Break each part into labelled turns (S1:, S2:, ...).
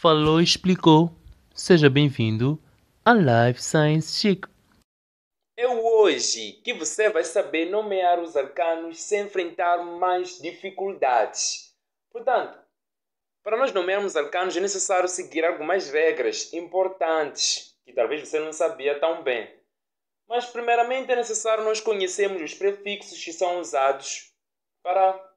S1: falou e explicou. Seja bem-vindo a Life Science Chic.
S2: Hoje que você vai saber nomear os arcanos sem enfrentar mais dificuldades. Portanto, para nós nomearmos arcanos é necessário seguir algumas regras importantes que talvez você não sabia tão bem. Mas primeiramente é necessário nós conhecermos os prefixos que são usados para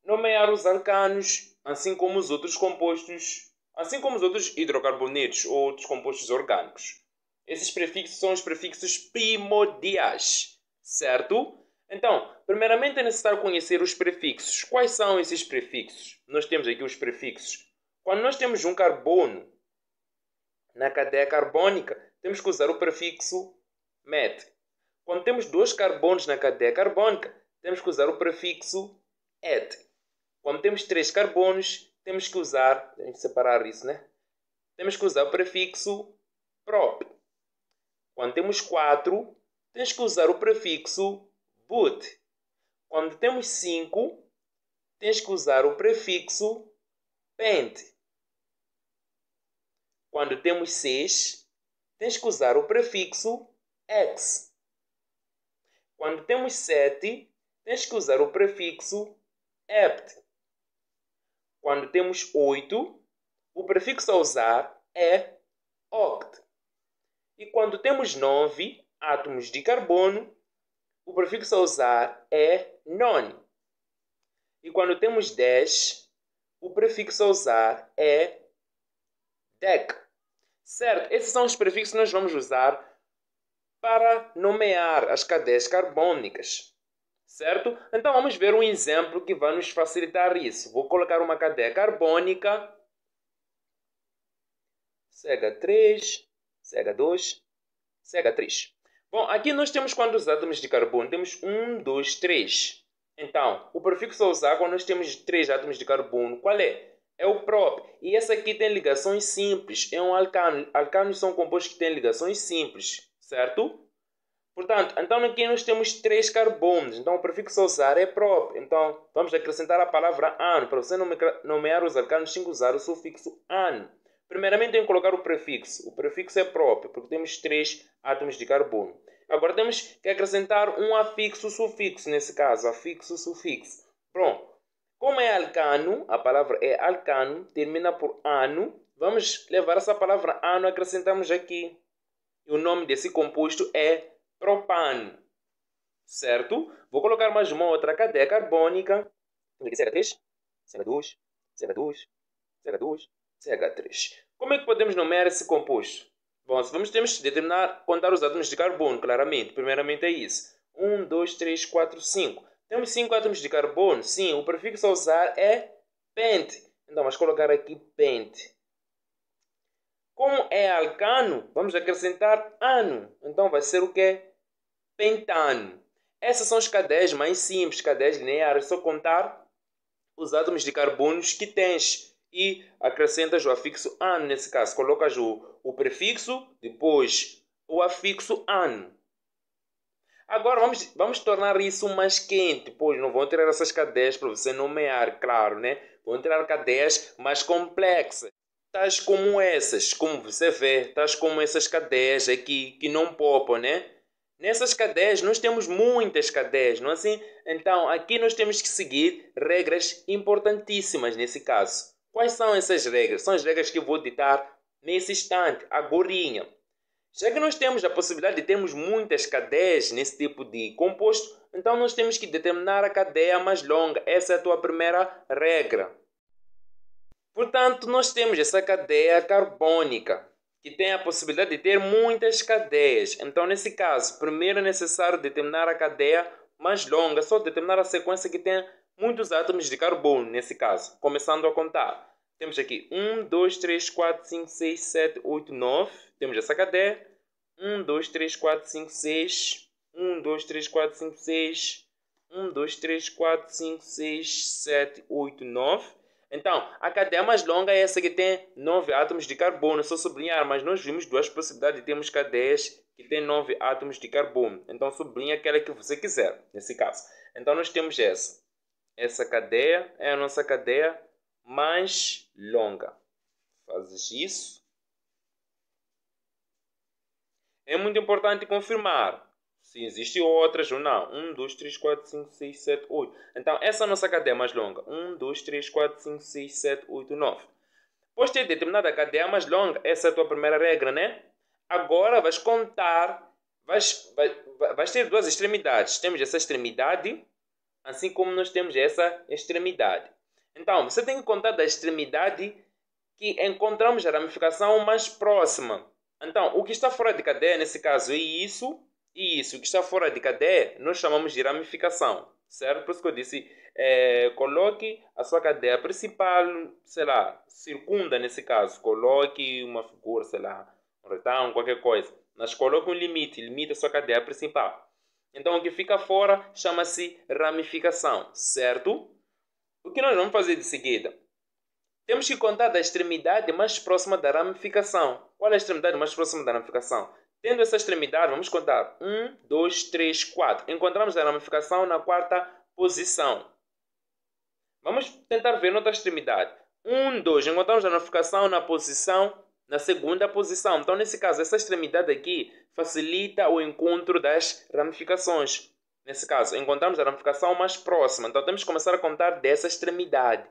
S2: nomear os arcanos, assim como os outros compostos, assim como os outros hidrocarbonetos ou outros compostos orgânicos. Esses prefixos são os prefixos primordiais, certo? Então, primeiramente é necessário conhecer os prefixos. Quais são esses prefixos? Nós temos aqui os prefixos. Quando nós temos um carbono na cadeia carbônica, temos que usar o prefixo met. Quando temos dois carbonos na cadeia carbônica, temos que usar o prefixo et. Quando temos 3 carbonos, temos que usar, temos que separar isso, né? Temos que usar o prefixo prop. Quando temos 4, temos que usar o prefixo but. Quando temos 5, tens que usar o prefixo pent. Quando temos 6, tens que usar o prefixo ex. Quando temos 7, tens que usar o prefixo ept. Quando temos 8, o prefixo a usar é oct. E quando temos 9 átomos de carbono, o prefixo a usar é non. E quando temos 10, o prefixo a usar é dec. Certo? Esses são os prefixos que nós vamos usar para nomear as cadeias carbônicas. Certo? Então vamos ver um exemplo que vai nos facilitar isso. Vou colocar uma cadeia carbônica CH3, CH2, CH3. Bom, aqui nós temos quantos átomos de carbono? Temos 1, 2, 3. Então, o prefixo a usar quando nós temos 3 átomos de carbono, qual é? É o prop. E essa aqui tem ligações simples. É um alcano. Alcanos são compostos que têm ligações simples. Certo? Portanto, então aqui nós temos 3 carbonos. Então, o prefixo a usar é prop. Então, vamos acrescentar a palavra ano. Para você nomear os alcanos, tem que usar o sufixo ano. Primeiramente, tem que colocar o prefixo. O prefixo é próprio, porque temos 3 átomos de carbono. Agora, temos que acrescentar um afixo sufixo, nesse caso, afixo sufixo. Pronto. Como é alcano, a palavra é alcano, termina por ano. Vamos levar essa palavra ano e acrescentamos aqui. E o nome desse composto é propano. Certo? Vou colocar mais uma outra cadeia carbônica. Temos aqui CH3, CH2, CH2, CH2, CH3. Como é que podemos nomear esse composto? Bom, temos que determinar, contar os átomos de carbono, claramente. Primeiramente é isso. 1, 2, 3, 4, 5. Temos 5 átomos de carbono? Sim, o prefixo a usar é pent. Então, vamos colocar aqui pent. Como é alcano, vamos acrescentar ano. Então, vai ser o quê? Pentano. Essas são as cadeias mais simples, cadeias lineares. Só contar os átomos de carbonos que tens. E acrescentas o afixo ano nesse caso. Colocas o prefixo, depois o afixo ano. Agora vamos tornar isso mais quente, pois não vão tirar essas cadeias para você nomear, claro, né? Vão tirar cadeias mais complexas. Tais como essas, como você vê, tais como essas cadeias aqui que não popam, né? Nessas cadeias nós temos muitas cadeias, não é assim? Então aqui nós temos que seguir regras importantíssimas nesse caso. Quais são essas regras? São as regras que eu vou ditar nesse instante, agorinha. Já que nós temos a possibilidade de termos muitas cadeias nesse tipo de composto, então nós temos que determinar a cadeia mais longa. Essa é a tua primeira regra. Portanto, nós temos essa cadeia carbônica, que tem a possibilidade de ter muitas cadeias. Então, nesse caso, primeiro é necessário determinar a cadeia mais longa, só determinar a sequência que tem muitos átomos de carbono, nesse caso. Começando a contar. Temos aqui 1, 2, 3, 4, 5, 6, 7, 8, 9. Temos essa cadeia. 1, 2, 3, 4, 5, 6. 1, 2, 3, 4, 5, 6. 1, 2, 3, 4, 5, 6, 7, 8, 9. Então, a cadeia mais longa é essa que tem 9 átomos de carbono. Só sublinhar, mas nós vimos duas possibilidades de termos cadeias que têm 9 átomos de carbono. Então, sublinha aquela que você quiser, nesse caso. Então, nós temos essa. Essa cadeia é a nossa cadeia mais longa. Fazes isso. É muito importante confirmar se existem outras ou não. 1, 2, 3, 4, 5, 6, 7, 8. Então, essa é a nossa cadeia mais longa. 1, 2, 3, 4, 5, 6, 7, 8, 9. Depois de ter determinada a cadeia mais longa, essa é a tua primeira regra, né? Agora vais contar, vais ter duas extremidades. Temos essa extremidade, assim como nós temos essa extremidade. Então, você tem que contar da extremidade que encontramos a ramificação mais próxima. Então, o que está fora de cadeia, nesse caso, é isso e isso. O que está fora de cadeia, nós chamamos de ramificação. Certo? Por isso que eu disse, coloque a sua cadeia principal, sei lá, circunda nesse caso. Coloque uma figura, sei lá, um retângulo, qualquer coisa. Mas coloque um limite, limite a sua cadeia principal. Então, o que fica fora chama-se ramificação, certo? O que nós vamos fazer de seguida? Temos que contar da extremidade mais próxima da ramificação. Qual é a extremidade mais próxima da ramificação? Tendo essa extremidade, vamos contar 1, 2, 3, 4. Encontramos a ramificação na quarta posição. Vamos tentar ver noutra extremidade. 1, 2. Encontramos a ramificação na segunda posição. Então, nesse caso, essa extremidade aqui facilita o encontro das ramificações. Nesse caso, encontramos a ramificação mais próxima. Então, temos que começar a contar dessa extremidade.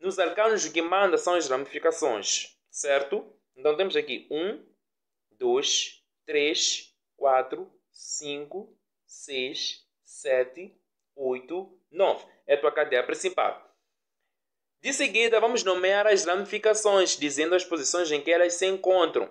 S2: Nos arcanos, o que manda são as ramificações, certo? Então, temos aqui 1, 2, 3, 4, 5, 6, 7, 8, 9. É a tua cadeia principal. De seguida, vamos nomear as ramificações, dizendo as posições em que elas se encontram.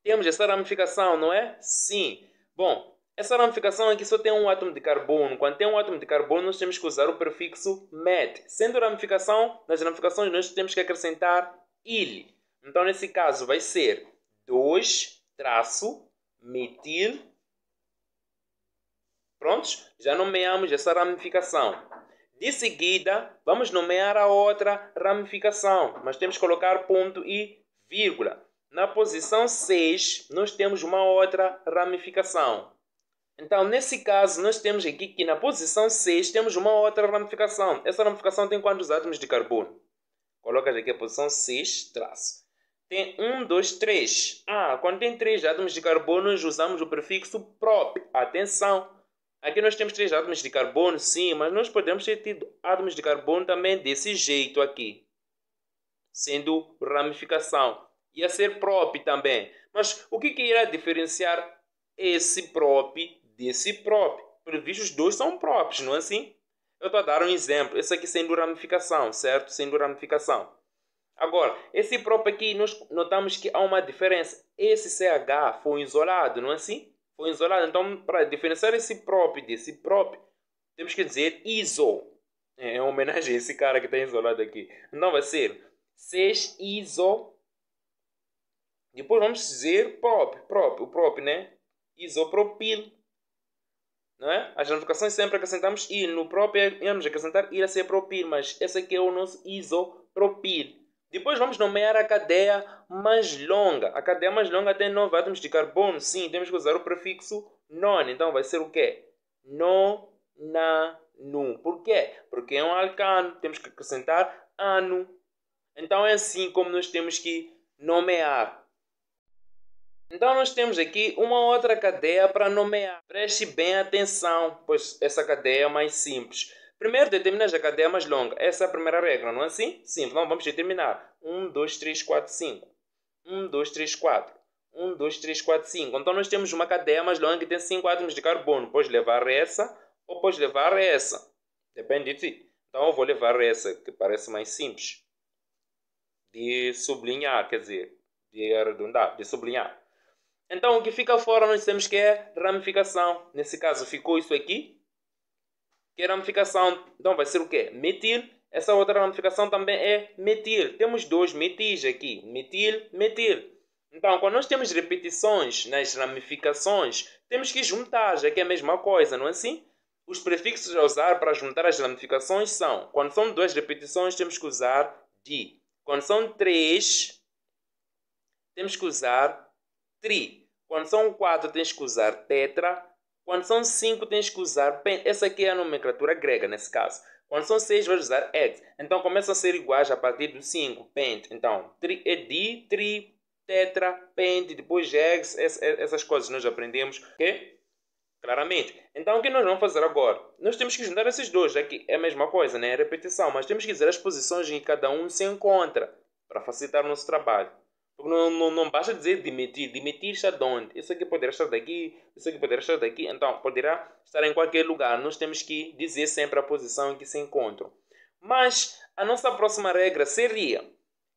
S2: Temos essa ramificação, não é? Sim. Bom, essa ramificação aqui só tem um átomo de carbono. Quando tem um átomo de carbono, nós temos que usar o prefixo met. Sendo ramificação, nas ramificações nós temos que acrescentar il. Então, nesse caso, vai ser 2-metil. Prontos? Já nomeamos essa ramificação. De seguida, vamos nomear a outra ramificação. Mas temos que colocar ponto e vírgula. Na posição 6, nós temos uma outra ramificação. Então, nesse caso, nós temos aqui que na posição 6 temos uma outra ramificação. Essa ramificação tem quantos átomos de carbono? Colocas aqui a posição 6, traço. Tem 1, 2, 3. Quando tem 3 átomos de carbono, nós usamos o prefixo prop. Atenção! Aqui nós temos 3 átomos de carbono, sim, mas nós podemos ter tido átomos de carbono também desse jeito aqui. Sendo ramificação. Ia ser prop também. Mas o que irá diferenciar esse prop desse prop? Pelo visto, os dois são props, não é assim? Eu estou a dar um exemplo. Esse aqui sendo ramificação, certo? Sendo ramificação. Agora, esse prop aqui, nós notamos que há uma diferença. Esse CH foi isolado, não é assim? Foi isolado. Então, para diferenciar esse prop desse prop, temos que dizer iso. É uma homenagem a esse cara que está isolado aqui. Então, vai ser 6 iso. Depois vamos dizer prop, o prop, né? Isopropil. Não é? As ramificações sempre acrescentamos il. No prop vamos acrescentar il a ser propil, mas esse aqui é o nosso isopropil. Depois vamos nomear a cadeia mais longa. A cadeia mais longa tem 9 átomos de carbono. Sim, temos que usar o prefixo non. Então vai ser o quê? No, na, nu. Por quê? Porque é um alcano. Temos que acrescentar ano. Então é assim como nós temos que nomear. Então nós temos aqui uma outra cadeia para nomear. Preste bem atenção, pois essa cadeia é mais simples. Primeiro determinas a cadeia mais longa. Essa é a primeira regra, não é assim? Sim, então vamos determinar. 1, 2, 3, 4, 5. 1, 2, 3, 4. 1, 2, 3, 4, 5. Então nós temos uma cadeia mais longa que tem 5 átomos de carbono. Podes levar essa ou podes levar essa. Depende de ti. Então eu vou levar essa, que parece mais simples de sublinhar, quer dizer, de arredondar, de sublinhar. Então o que fica fora nós temos que é ramificação. Nesse caso ficou isso aqui. Que é ramificação. Então vai ser o quê? Metil. Essa outra ramificação também é metil. Temos 2 metis aqui. Metil, metil. Então quando nós temos repetições nas ramificações, temos que juntar, já que é a mesma coisa, não é assim? Os prefixos a usar para juntar as ramificações são, quando são 2 repetições, temos que usar di. Quando são 3, temos que usar tri. Quando são 4, tens que usar tetra. Quando são 5, tens que usar penta. Essa aqui é a nomenclatura grega, nesse caso. Quando são 6, vais usar X. Então começam a ser iguais a partir do 5. Pent. Então, é di, tri, tetra, pent, depois X. Essas coisas nós aprendemos. Ok? Claramente. Então o que nós vamos fazer agora? Nós temos que juntar esses dois. Aqui é a mesma coisa, né? É repetição. Mas temos que dizer as posições em que cada um se encontra. Para facilitar o nosso trabalho. Porque não basta dizer demitir. Demitir está de onde? Isso aqui poderá estar daqui. Isso aqui poderá estar daqui. Então, poderá estar em qualquer lugar. Nós temos que dizer sempre a posição em que se encontram. Mas a nossa próxima regra seria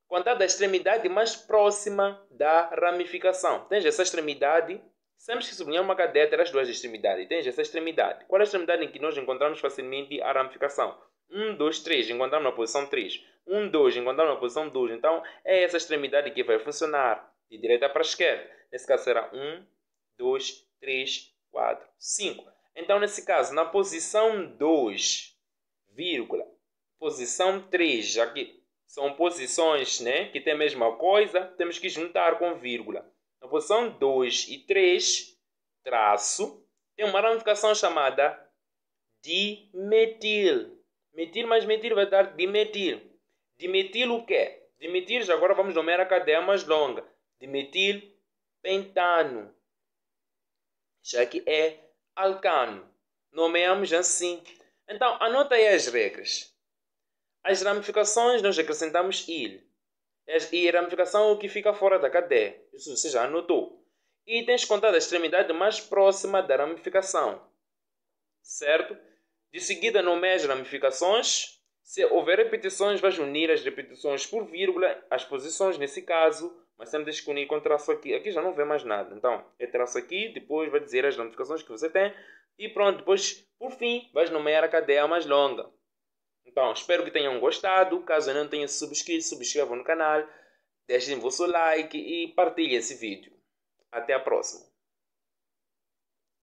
S2: contar da extremidade mais próxima da ramificação. Tens essa extremidade. Sempre que sublinhar uma cadeia, terás duas extremidades. Tens essa extremidade. Qual é a extremidade em que nós encontramos facilmente a ramificação? 1, 2, 3. Encontramos na posição 3. 1, 2. Encontramos na posição 2. Então, é essa extremidade que vai funcionar de direita para a esquerda. Nesse caso, será 1, 2, 3, 4, 5. Então, nesse caso, na posição 2, vírgula, posição 3, já que são posições, né, que têm a mesma coisa, temos que juntar com vírgula. Na posição 2 e 3, traço, tem uma ramificação chamada dimetil. Metil mais metil vai dar dimetil. Dimetil o quê? Dimetil, já agora vamos nomear a cadeia mais longa. Dimetil pentano. Já que é alcano. Nomeamos assim. Então, anota aí as regras. As ramificações nós acrescentamos il. E a ramificação é o que fica fora da cadeia. Isso você já anotou. E tens que contar a extremidade mais próxima da ramificação. Certo? De seguida, nomeia as ramificações. Se houver repetições, vais unir as repetições por vírgula, as posições nesse caso, mas sempre deixa que unir com traço aqui. Aqui já não vê mais nada. Então, é traço aqui, depois vai dizer as ramificações que você tem. E pronto, depois, por fim, vais nomear a cadeia mais longa. Então, espero que tenham gostado. Caso não tenham subscrito, subscrevam no canal. Deixem vosso like e partilhem esse vídeo. Até a próxima.